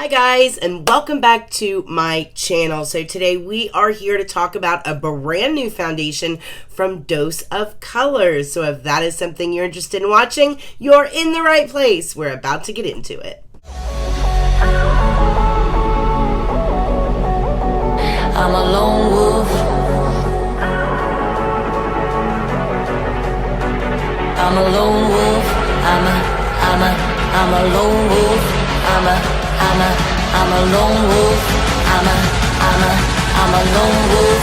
Hi guys, and welcome back to my channel. So today we are here to talk about a brand new foundation from Dose of Colors. So if that is something you're interested in watching, you're in the right place. We're about to get into it. I'm a lone wolf. I'm a lone wolf. I'm a lone wolf. I'm a lone wolf. I'm a lone wolf.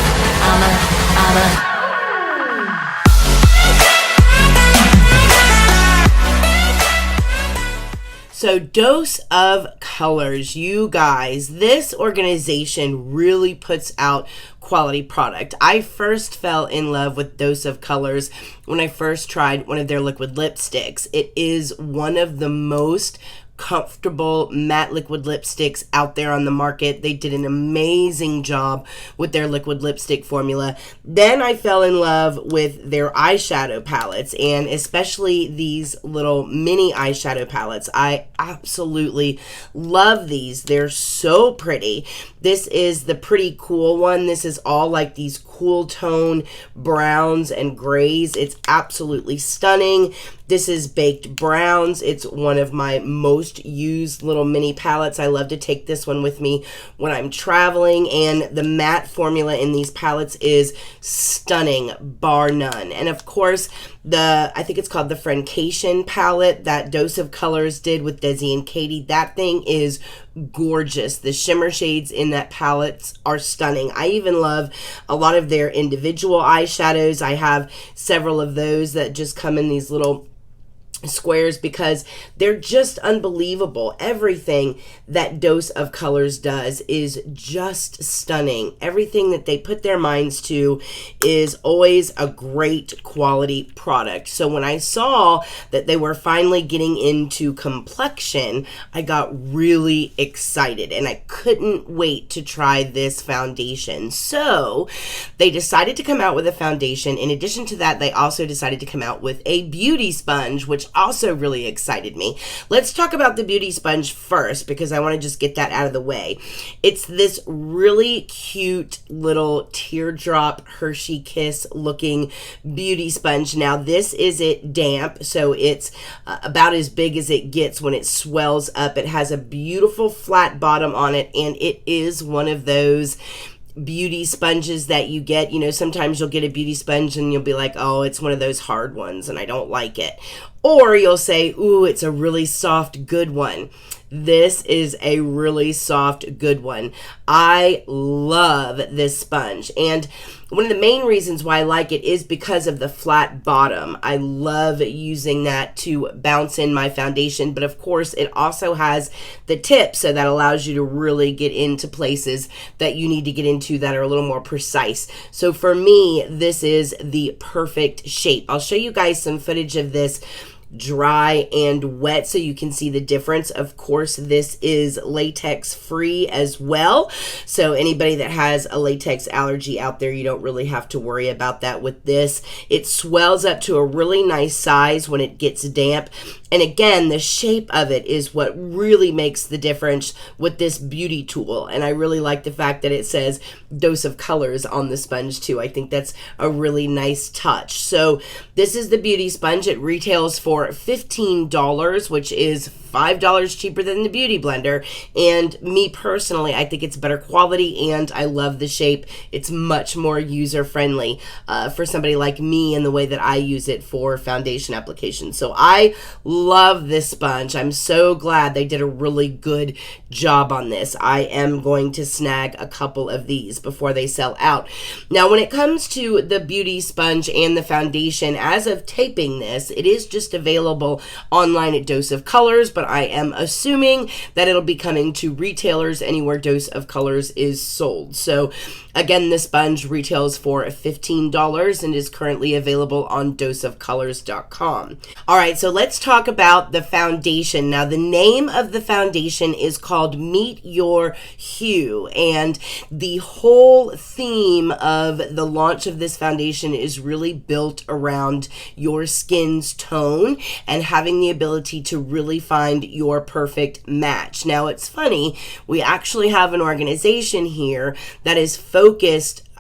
So Dose of Colors, you guys, this organization really puts out quality product. I first fell in love with Dose of Colors when I first tried one of their liquid lipsticks. It is one of the most comfortable matte liquid lipsticks out there on the market. They did an amazing job with their liquid lipstick formula. Then I fell in love with their eyeshadow palettes, and especially these little mini eyeshadow palettes. I absolutely love these. They're so pretty. This is the Pretty Cool one. This is all like these cool tone browns and grays. It's absolutely stunning. This is Baked Browns. It's one of my most used little mini palettes. I love to take this one with me when I'm traveling, and the matte formula in these palettes is stunning, bar none. And of course, I think it's called the Friendcation palette that Dose of Colors did with Desi and Katie. That thing is gorgeous. The shimmer shades in that palette are stunning. I even love a lot of their individual eyeshadows. I have several of those that just come in these little squares because they're just unbelievable. Everything that Dose of Colors does is just stunning. Everything that they put their minds to is always a great quality product. So when I saw that they were finally getting into complexion, I got really excited and I couldn't wait to try this foundation. So they decided to come out with a foundation. In addition to that, they also decided to come out with a beauty sponge, which also really excited me. Let's talk about the beauty sponge first because I want to just get that out of the way. It's this really cute little teardrop Hershey Kiss looking beauty sponge. Now this is it damp, so it's about as big as it gets when it swells up. It has a beautiful flat bottom on it, and it is one of those beauty sponges that you get, you know, sometimes you'll get a beauty sponge and you'll be like, oh, it's one of those hard ones and I don't like it. Or you'll say, ooh, it's a really soft, good one. This is a really soft, good one. I love this sponge. And one of the main reasons why I like it is because of the flat bottom. I love using that to bounce in my foundation, but of course it also has the tip, so that allows you to really get into places that you need to get into that are a little more precise. So for me, this is the perfect shape. I'll show you guys some footage of this dry and wet so you can see the difference. Of course, this is latex free as well, so anybody that has a latex allergy out there, you don't really have to worry about that with this. It swells up to a really nice size when it gets damp, and again, the shape of it is what really makes the difference with this beauty tool. And I really like the fact that it says Dose of Colors on the sponge too. I think that's a really nice touch. So this is the beauty sponge. It retails for $15, which is $5 cheaper than the Beauty Blender. And me personally, I think it's better quality and I love the shape. It's much more user friendly for somebody like me and the way that I use it for foundation application. So I love this sponge. I'm so glad they did a really good job on this. I am going to snag a couple of these before they sell out. Now, when it comes to the beauty sponge and the foundation, as of taping this, it is just available online at Dose of Colors, but I am assuming that it'll be coming to retailers anywhere Dose of Colors is sold. So again, the sponge retails for $15 and is currently available on doseofcolors.com. All right, so let's talk about the foundation. Now, the name of the foundation is called Meet Your Hue, and the whole theme of the launch of this foundation is really built around your skin's tone and having the ability to really find your perfect match. Now, it's funny, we actually have an organization here that is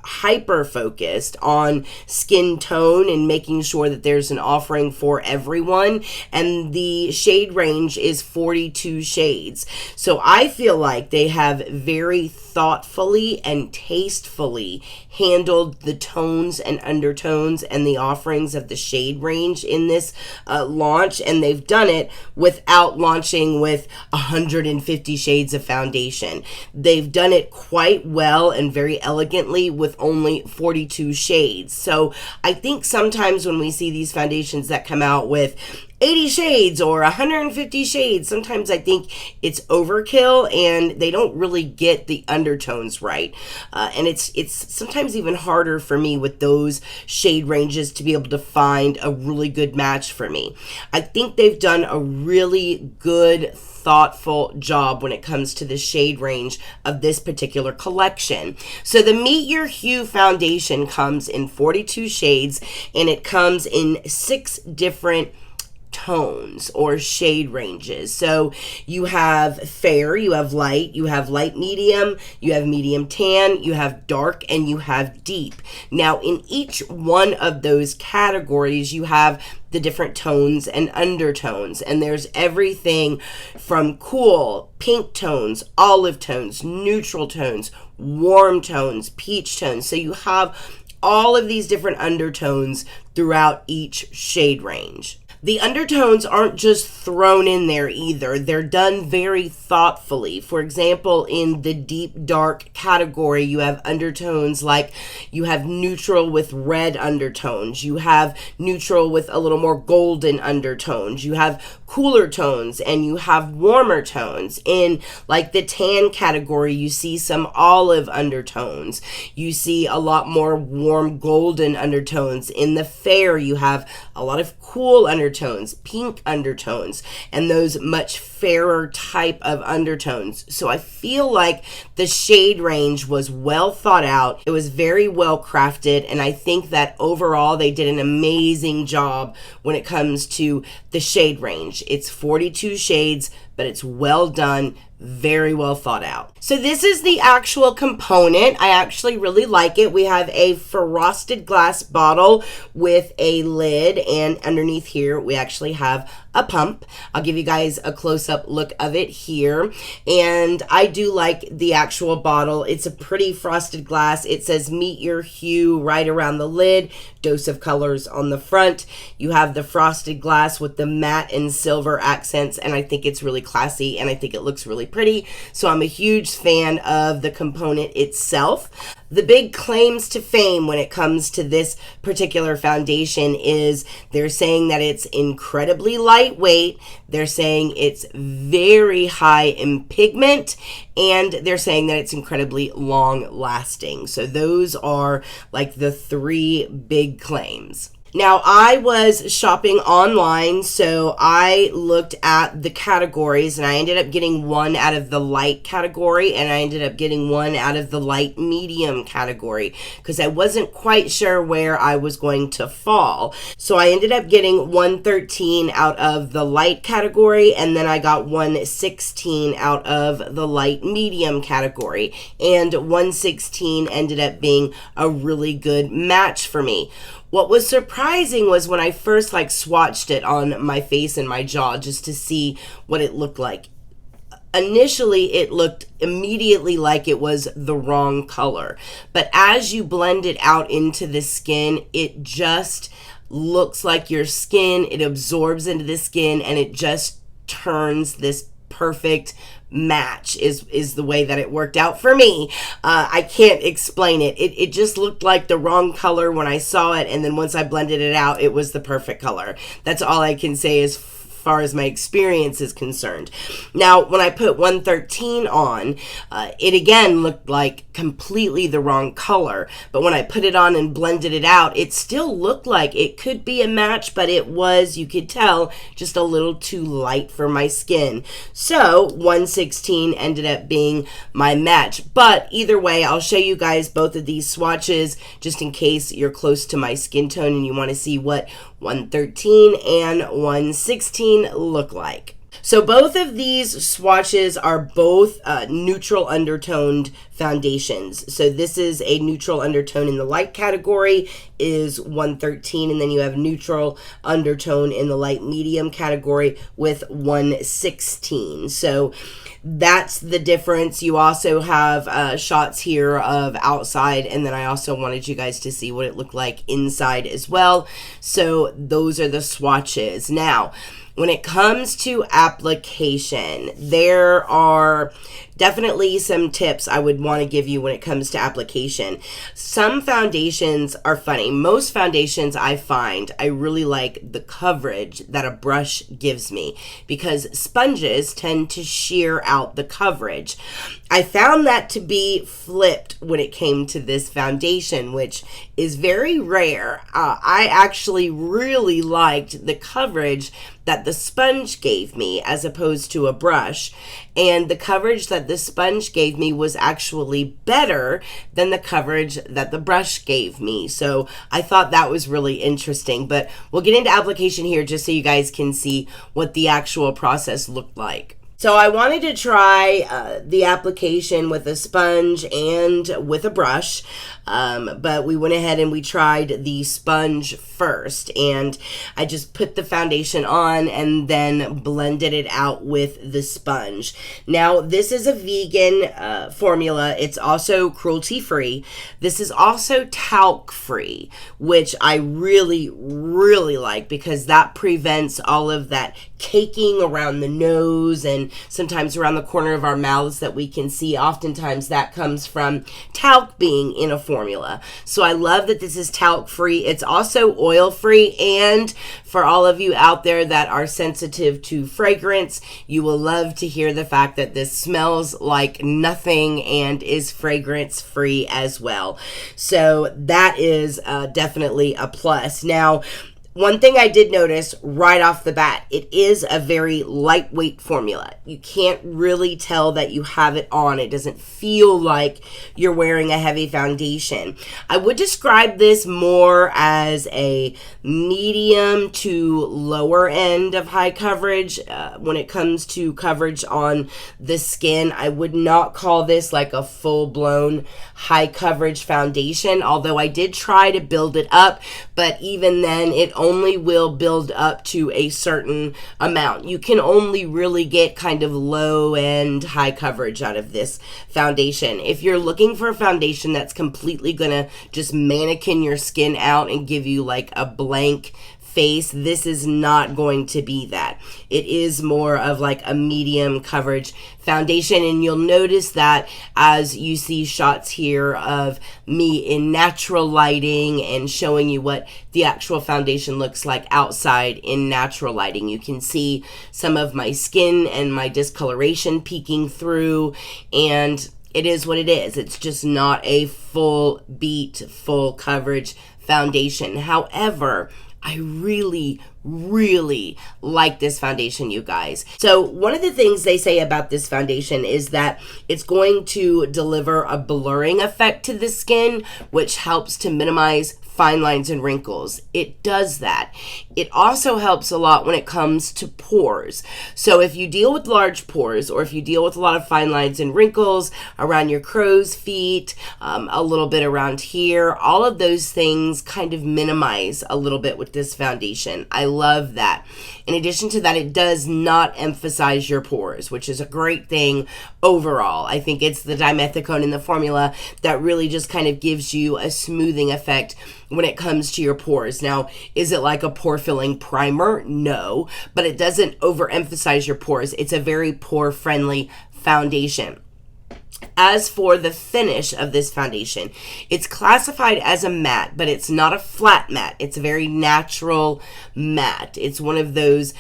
hyper focused on skin tone and making sure that there's an offering for everyone, and the shade range is 42 shades. So I feel like they have very thoughtfully and tastefully handled the tones and undertones and the offerings of the shade range in this launch, and they've done it without launching with 150 shades of foundation. They've done it quite well and very elegantly with only 42 shades. So I think sometimes when we see these foundations that come out with 80 shades or 150 shades, sometimes I think it's overkill and they don't really get the undertones right. And it's sometimes even harder for me with those shade ranges to be able to find a really good match for me. I think they've done a really good, thoughtful job when it comes to the shade range of this particular collection. So the Meet Your Hue foundation comes in 42 shades, and it comes in 6 different tones or shade ranges. So you have fair, you have light medium, you have medium tan, you have dark, and you have deep. Now in each one of those categories you have the different tones and undertones, and there's everything from cool pink tones, olive tones, neutral tones, warm tones, peach tones. So you have all of these different undertones throughout each shade range. The undertones aren't just thrown in there either. They're done very thoughtfully. For example, in the deep dark category, you have undertones like you have neutral with red undertones. You have neutral with a little more golden undertones. You have cooler tones and you have warmer tones. In like the tan category, you see some olive undertones. You see a lot more warm golden undertones. In the fair, you have a lot of cool undertones, pink undertones, and those much fairer type of undertones. So I feel like the shade range was well thought out. It was very well crafted, and I think that overall they did an amazing job when it comes to the shade range. It's 42 shades, but it's well done, very well thought out. So this is the actual component. I actually really like it. We have a frosted glass bottle with a lid, and underneath here we actually have a pump. I'll give you guys a close-up look of it here, and I do like the actual bottle. It's a pretty frosted glass. It says Meet Your Hue right around the lid, dose of colors on the front. You have the frosted glass with the matte and silver accents, and I think it's really classy, and I think it looks really pretty. So I'm a huge fan of the component itself. The big claims to fame when it comes to this particular foundation is they're saying that it's incredibly lightweight, they're saying it's very high in pigment, and they're saying that it's incredibly long lasting. So those are like the 3 big claims. Now, I was shopping online, so I looked at the categories, and I ended up getting one out of the light category, and I ended up getting one out of the light medium category, because I wasn't quite sure where I was going to fall. So I ended up getting 113 out of the light category, and then I got 116 out of the light medium category, and 116 ended up being a really good match for me. What was surprising was when I first swatched it on my face and my jaw just to see what it looked like. Initially, it looked immediately like it was the wrong color. But as you blend it out into the skin, it just looks like your skin. It absorbs into the skin, and it just turns this perfect match is the way that it worked out for me. I can't explain it. It just looked like the wrong color when I saw it, and then once I blended it out, it was the perfect color. That's all I can say is far as my experience is concerned. Now, when I put 113 on, it again looked like completely the wrong color. But when I put it on and blended it out, it still looked like it could be a match, but it was, you could tell, just a little too light for my skin. So 116 ended up being my match. But either way, I'll show you guys both of these swatches just in case you're close to my skin tone and you want to see what 113 and 116 look like. So both of these swatches are both neutral undertoned foundations. So this is a neutral undertone in the light category is 113, and then you have neutral undertone in the light medium category with 116. So that's the difference. You also have shots here of outside, and then I also wanted you guys to see what it looked like inside as well. So those are the swatches. Now, when it comes to application, there are definitely some tips I would want to give you when it comes to application. Some foundations are funny. Most foundations I find, I really like the coverage that a brush gives me because sponges tend to shear out the coverage. I found that to be flipped when it came to this foundation, which is very rare. I actually really liked the coverage that the sponge gave me as opposed to a brush, and the coverage that the sponge gave me was actually better than the coverage that the brush gave me. So I thought that was really interesting, but we'll get into application here just so you guys can see what the actual process looked like. So I wanted to try the application with a sponge and with a brush, but we went ahead and we tried the sponge first, and I just put the foundation on and then blended it out with the sponge. Now, this is a vegan formula. It's also cruelty-free. This is also talc-free, which I really, really like because that prevents all of that caking around the nose and sometimes around the corner of our mouths that we can see. Oftentimes that comes from talc being in a formula. So I love that this is talc free. It's also oil free, and for all of you out there that are sensitive to fragrance, you will love to hear the fact that this smells like nothing and is fragrance free as well. So that is definitely a plus. Now, one thing I did notice right off the bat, it is a very lightweight formula. You can't really tell that you have it on. It doesn't feel like you're wearing a heavy foundation. I would describe this more as a medium to lower end of high coverage when it comes to coverage on the skin. I would not call this like a full-blown high coverage foundation, although I did try to build it up, but even then it only will build up to a certain amount. You can only really get kind of low end high coverage out of this foundation. If you're looking for a foundation that's completely gonna just mannequin your skin out and give you like a blank face, this is not going to be that. It is more of like a medium coverage foundation, and you'll notice that as you see shots here of me in natural lighting and showing you what the actual foundation looks like outside in natural lighting. You can see some of my skin and my discoloration peeking through, and it is what it is. It's just not a full beat, full coverage foundation. However, I really, really like this foundation, you guys. So one of the things they say about this foundation is that it's going to deliver a blurring effect to the skin, which helps to minimize fine lines and wrinkles. It does that. It also helps a lot when it comes to pores. So if you deal with large pores, or if you deal with a lot of fine lines and wrinkles around your crow's feet, a little bit around here, all of those things kind of minimize a little bit with this foundation. I love that. In addition to that, it does not emphasize your pores, which is a great thing overall. I think it's the dimethicone in the formula that really just kind of gives you a smoothing effect when it comes to your pores. Now, is it like a pore filling primer? No, but it doesn't overemphasize your pores. It's a very pore friendly foundation. As for the finish of this foundation, it's classified as a matte, but it's not a flat matte. It's a very natural matte. It's one of those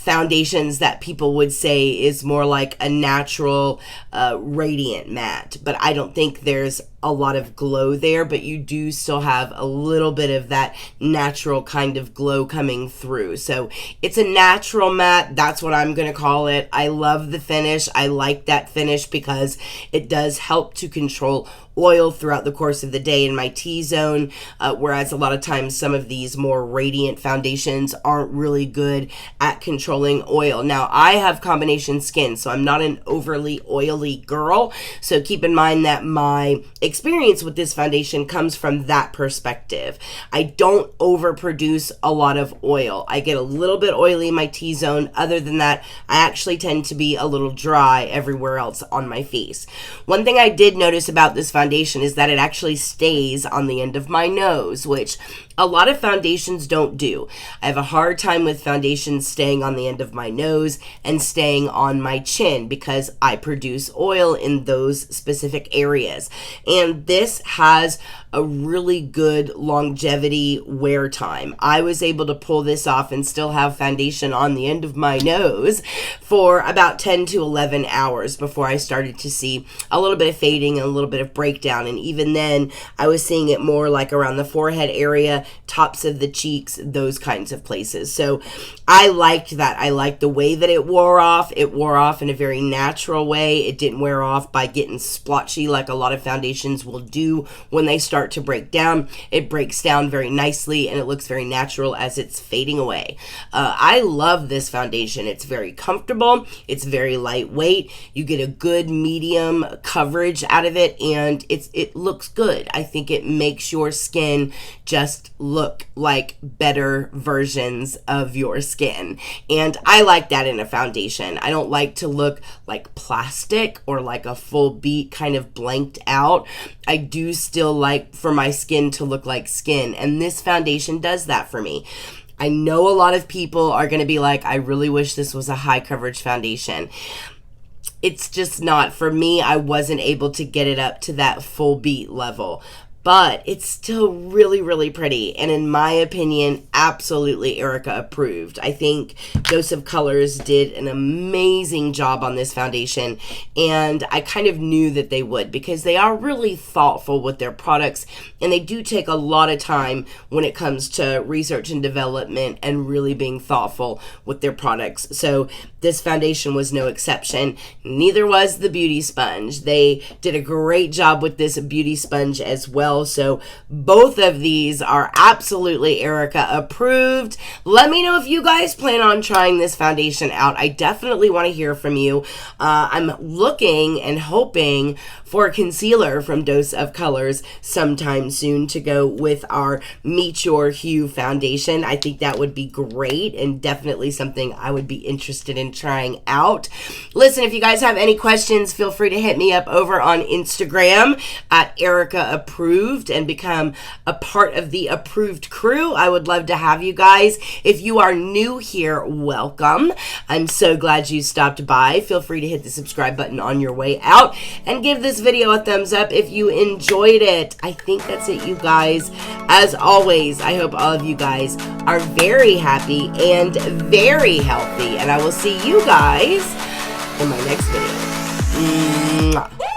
foundations that people would say is more like a natural radiant matte, but I don't think there's a lot of glow there, but you do still have a little bit of that natural kind of glow coming through. So it's a natural matte. That's what I'm going to call it. I love the finish. I like that finish because it does help to control oil throughout the course of the day in my T-zone, whereas a lot of times some of these more radiant foundations aren't really good at controlling oil. Now, I have combination skin, so I'm not an overly oily girl, so keep in mind that my experience with this foundation comes from that perspective. I don't overproduce a lot of oil. I get a little bit oily in my T-zone. Other than that, I actually tend to be a little dry everywhere else on my face. One thing I did notice about this foundation is that it actually stays on the end of my nose, which a lot of foundations don't do. I have a hard time with foundations staying on the end of my nose and staying on my chin because I produce oil in those specific areas. And this has a really good longevity wear time. I was able to pull this off and still have foundation on the end of my nose for about 10 to 11 hours before I started to see a little bit of fading and a little bit of breakdown. And even then, I was seeing it more like around the forehead area, tops of the cheeks, those kinds of places. So I liked that. I liked the way that it wore off. It wore off in a very natural way. It didn't wear off by getting splotchy like a lot of foundations will do when they start to break down. It breaks down very nicely and it looks very natural as it's fading away. I love this foundation. It's very comfortable. It's very lightweight. You get a good medium coverage out of it and it looks good. I think it makes your skin just look like better versions of your skin. And I like that in a foundation. I don't like to look like plastic or like a full beat kind of blanked out. I do still like for my skin to look like skin, and this foundation does that for me. I know a lot of people are going to be like, I really wish this was a high coverage foundation. It's just not. For me, I wasn't able to get it up to that full beat level. But it's still really, really pretty. And in my opinion, absolutely Erica approved. I think Dose of Colors did an amazing job on this foundation. And I kind of knew that they would because they are really thoughtful with their products. And they do take a lot of time when it comes to research and development and really being thoughtful with their products. So this foundation was no exception. Neither was the beauty sponge. They did a great job with this beauty sponge as well. So both of these are absolutely Erica approved. Let me know if you guys plan on trying this foundation out. I definitely want to hear from you. I'm looking and hoping for a concealer from Dose of Colors sometime soon to go with our Meet Your Hue foundation. I think that would be great and definitely something I would be interested in trying out. Listen, if you guys have any questions, feel free to hit me up over on Instagram at Erica Approved and become a part of the approved crew. I would love to have you guys. If you are new here, welcome. I'm so glad you stopped by. Feel free to hit the subscribe button on your way out and give this video a thumbs up if you enjoyed it. I think that's it, you guys. As always, I hope all of you guys are very happy and very healthy, and I will see you guys in my next video. Mwah.